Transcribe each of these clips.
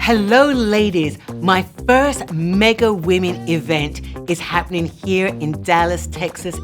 Hello, ladies. My first MegaWomen event is happening here in Dallas, Texas,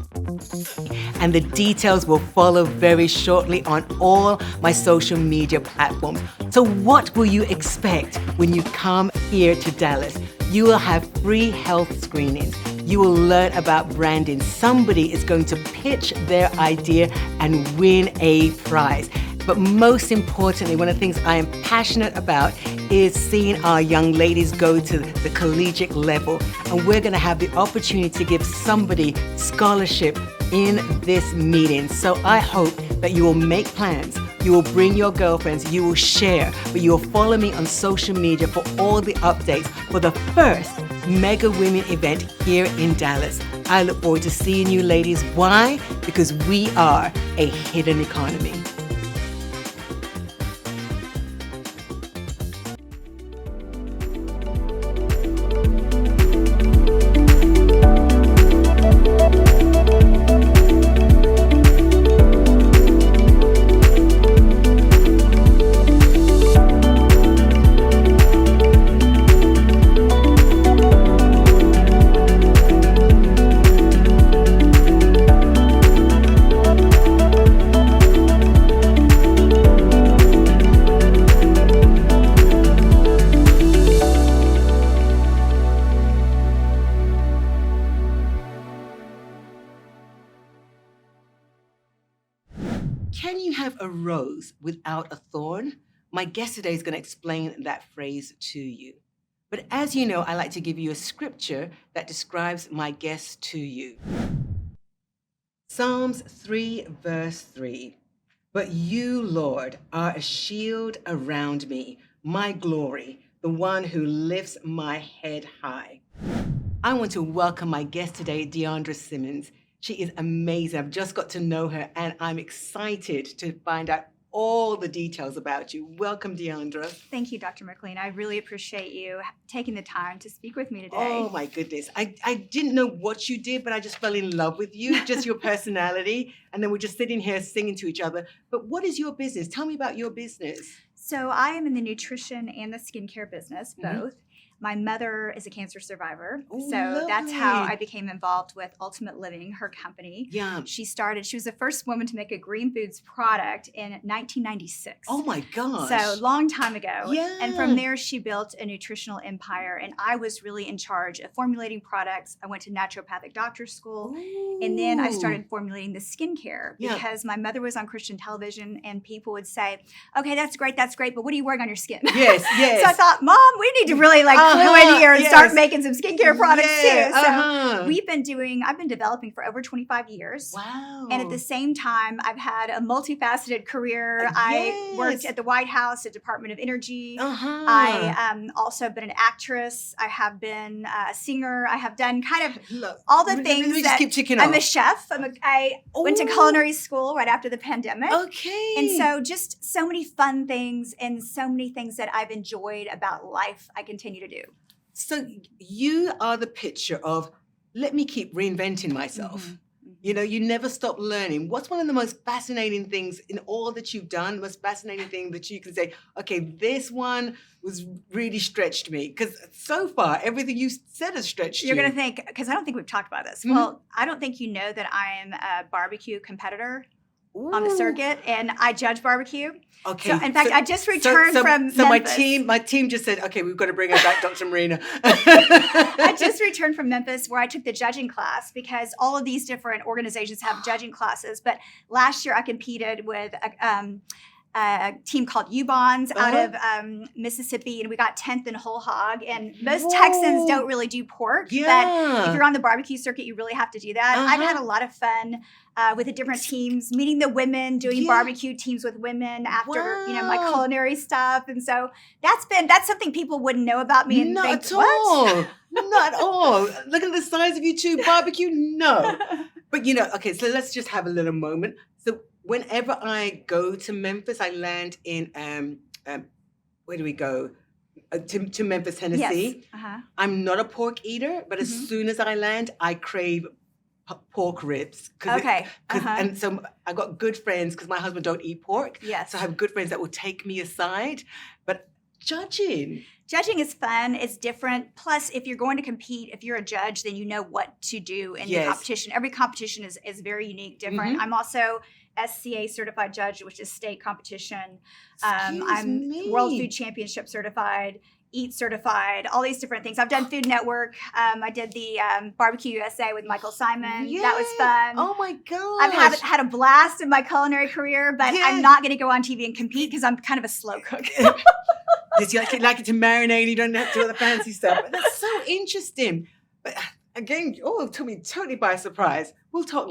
and the details will follow very shortly on all my social media platforms. So what will you expect when you come here to Dallas? You will have free health screenings. You will learn about branding. Somebody is going to pitch their idea and win a prize. But most importantly, one of the things I am passionate about is seeing our young ladies go to the collegiate level. And we're going to have the opportunity to give somebody scholarship in this meeting. So I hope that you will make plans. You will bring your girlfriends, you will share, but you will follow me on social media for all the updates for the first MegaWomen event here in Dallas. I look forward to seeing you ladies. Why? Because we are a hidden economy. Can you have a rose without a thorn? My guest today is going to explain that phrase to you. But as you know, I like to give you a scripture that describes my guest to you. Psalms 3, verse 3. But you, Lord, are a shield around me, my glory, the one who lifts my head high. I want to welcome my guest today, D'Andra Simmons. She is amazing. I've just got to know her, and I'm excited to find out all the details about you. Welcome, D'Andra. Thank you, Dr. McLean. I really appreciate you taking the time to speak with me today. Oh, my goodness. I didn't know what you did, but I just fell in love with you, just your personality. And then we're just sitting here singing to each other. But what is your business? Tell me about your business. So I am in the nutrition and the skincare business, both. Mm-hmm. My mother is a cancer survivor, so lovely. That's how I became involved with Ultimate Living, her company. Yeah. She was the first woman to make a green foods product in 1996. Oh my gosh. So long time ago. Yeah. And from there, she built a nutritional empire, and I was really in charge of formulating products. I went to naturopathic doctor school, and then I started formulating the skincare because my mother was on Christian television, and people would say, okay, that's great, but what are you wearing on your skin? Yes, yes. So I thought, Mom, we need to really clue in here and start making some skincare products too. So I've been developing for over 25 years. Wow. And at the same time, I've had a multifaceted career. Yes. I worked at the White House, the Department of Energy. I also been an actress. I have been a singer. I have done kind of all the things let me that just keep I'm a chef. I went to culinary school right after the pandemic. Okay. And so just so many fun things and so many things that I've enjoyed about life I continue to do. So you are the picture of, let me keep reinventing myself. Mm-hmm. You know, you never stop learning. What's one of the most fascinating things in all that you've done, the most fascinating thing that you can say, okay, this one was really stretched me? Because so far, everything you said has stretched you. You're going to think, because I don't think we've talked about this. Mm-hmm. Well, I don't think you know that I am a barbecue competitor. Ooh. On the circuit, and I judge barbecue. Okay. So, in fact, I just returned from So Memphis. my team just said, okay, we've got to bring her back, Dr. Marina. I just returned from Memphis where I took the judging class because all of these different organizations have judging classes. But last year I competed with a team called U-Bonds out of Mississippi, and we got 10th in whole hog. And most Texans don't really do pork, but if you're on the barbecue circuit, you really have to do that. I've had a lot of fun with the different teams, meeting the women, doing barbecue teams with women after my culinary stuff, and so that's something people wouldn't know about me. And Not think, at what? all. Not at all. Look at the size of you two. Barbecue, no. But okay, so let's just have a little moment. So whenever I go to Memphis, I land in, where do we go? To Memphis, Tennessee. Yes. I'm not a pork eater, but as soon as I land, I crave pork ribs. And so I got good friends because my husband don't eat pork. Yes. So I have good friends that will take me aside. But judging? Judging is fun. It's different. Plus, if you're going to compete, if you're a judge, then you know what to do in the competition. Every competition is very unique, different. I'm also SCA certified judge, which is state competition. I'm World Food Championship certified, EAT certified, all these different things. I've done Food Network. I did the Barbecue USA with Michael Simon. That was fun. Oh my gosh. I've had a blast in my culinary career, but I'm not going to go on TV and compete because I'm kind of a slow cook. You like it to marinate, you don't have to do all the fancy stuff. But that's so interesting. But again, it took me totally by surprise. We'll talk.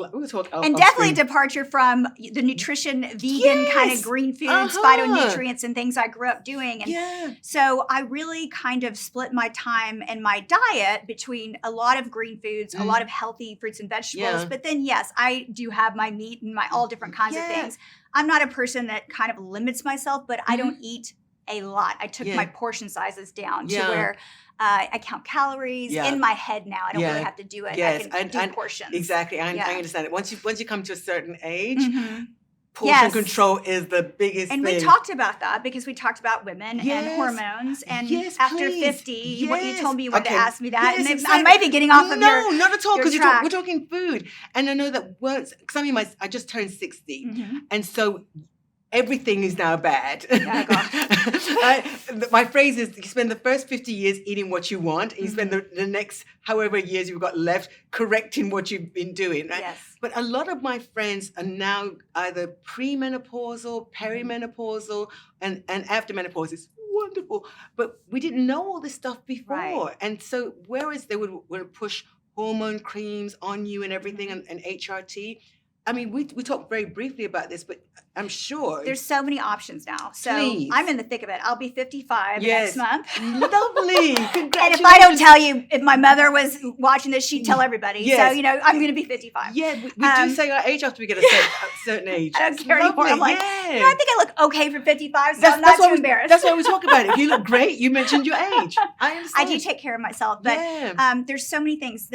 And definitely a departure from the nutrition, vegan kind of green foods, phytonutrients, and things I grew up doing. And so I really kind of split my time and my diet between a lot of green foods, a lot of healthy fruits and vegetables. But then, yes, I do have my meat and my all different kinds of things. I'm not a person that kind of limits myself, but I don't eat a lot. I took my portion sizes down to where I count calories in my head now. I don't really have to do it. I can do portions. Exactly. I understand it. Once you come to a certain age, portion control is the biggest thing. And we talked about that because we talked about women and hormones. And after 50, what you told me you wanted to ask me that. And I might be getting off of No, not at all, because we're talking food. And I know that because I just turned 60. And so everything is now bad. My phrase is, you spend the first 50 years eating what you want, and you spend the next however years you've got left correcting what you've been doing. Right? Yes. But a lot of my friends are now either premenopausal, perimenopausal, and after menopause. It's wonderful. But we didn't know all this stuff before. Right. And so whereas they would push hormone creams on you and everything and HRT, I mean, we talked very briefly about this, but I'm sure there's so many options now. So I'm in the thick of it. I'll be 55 next month. Lovely. Congratulations. And if I don't tell you, if my mother was watching this, she'd tell everybody. Yes. So, I'm going to be 55. Yeah, we do say our age after we get a certain age. I don't care anymore. I'm like, I think I look okay for 55, so I'm not too embarrassed. That's why we talk about it. You look great. You mentioned your age. I understand. I do take care of myself, but there's so many things.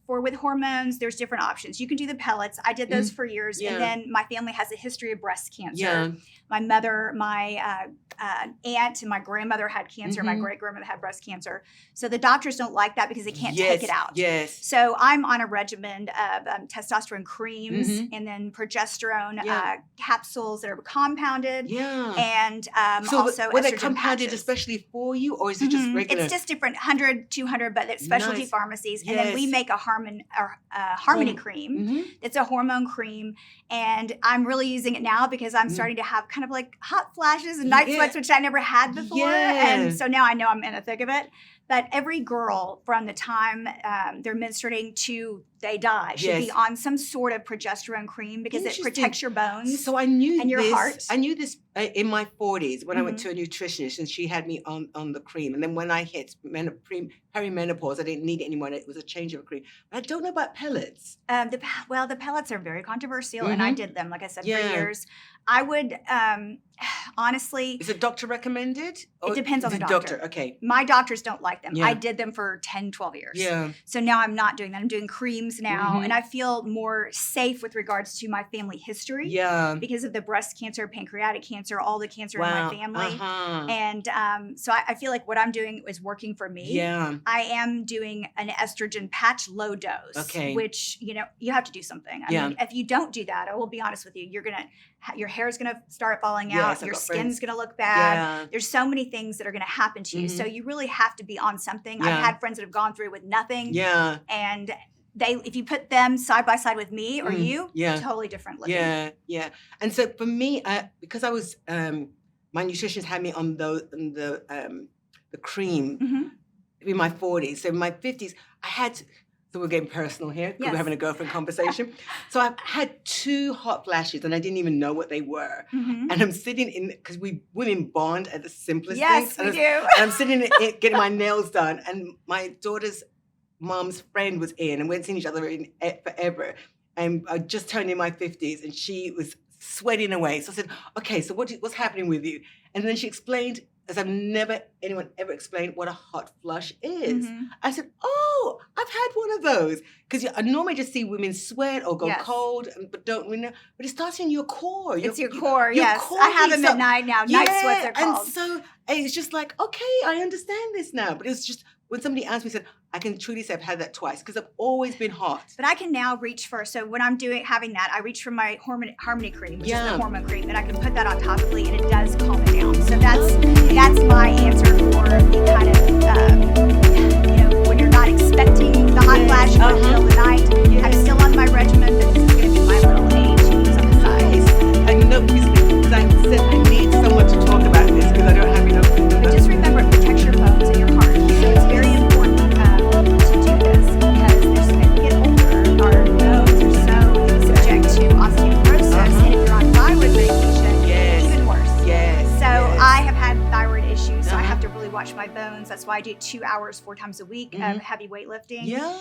With hormones, there's different options. You can do the pellets. I did those for years, and then my family has a history of breast cancer. Yeah. My mother, my aunt, and my grandmother had cancer. My great grandmother had breast cancer. So the doctors don't like that because they can't take it out. Yes. So I'm on a regimen of testosterone creams and then progesterone capsules that are compounded. Yeah. And so also were they compounded especially for you, or is it just regular? It's just different, 100, 200, but it's specialty pharmacies. And then we make a Harmony cream. It's a hormone cream. And I'm really using it now because I'm starting to have kind of like hot flashes and night sweats, which I never had before. And so now I know I'm in the thick of it. But every girl from the time they're menstruating to they die should be on some sort of progesterone cream because it protects your bones. So I knew and your heart. I knew this in my 40s when I went to a nutritionist and she had me on the cream. And then when I hit perimenopause, I didn't need it anymore. It was a change of a cream. But I don't know about pellets. The pellets are very controversial, and I did them, like I said, for years. I would honestly. Is it doctor recommended? It depends on the doctor. Okay. My doctors don't like them. I did them for 10, 12 years. Yeah. So now I'm not doing that. I'm doing creams now, and I feel more safe with regards to my family history. Yeah. Because of the breast cancer, pancreatic cancer, all the cancer in my family. And so I feel like what I'm doing is working for me. Yeah. I am doing an estrogen patch low dose, which, you have to do something. I mean, if you don't do that, I will be honest with you, your hair is going to start falling out. Your skin's going to look bad. Yeah. There's so many things that are going to happen to you. So you really have to be on something. I've had friends that have gone through with nothing. Yeah. And if you put them side by side with me or you, totally different looking. Yeah. Yeah. And so for me, because I was, my nutritionist had me on the cream in my 40s. So in my 50s, so we're getting personal here because we're having a girlfriend conversation. So I've had 2 hot flashes and I didn't even know what they were. And I'm sitting because we women bond at the simplest things. Yes, we do. And I'm sitting getting my nails done, and my daughter's mom's friend was in, and we hadn't seen each other in forever. And I just turned in my 50s and she was sweating away. So I said, okay, so what's happening with you? And then she explained as I've never anyone ever explained what a hot flush is. Mhm. I said, "Oh, I've had one of those." Because I normally just see women sweat or go Yes. cold, but don't really know. But it starts in your core. It's your core, yes. core I have them heats at up. night now. Night sweats are called. And so it's just like, okay, I understand this now. But it's just when somebody asked me, said, I can truly say I've had that twice because I've always been hot. But I can now reach for, so when I'm having that, I reach for my Harmony cream, which is the hormone cream, and I can put that on topically, and it does calm it down. So that's my answer for the kind of, when you're not expecting the hot flash in the middle of the night. I'm still on my regimen, but this is going to be my little age on the side. And because I said I need someone to talk about this because I don't have enough. But just remember, it protects your bones and your heart. So it's very important to do this because as we get older, our bones are so subject to osteoporosis, and if you're on thyroid medication, even worse. So I have had thyroid issues, so I have to really watch my bones. That's why I do 2 hours 4 times a week of heavy weightlifting.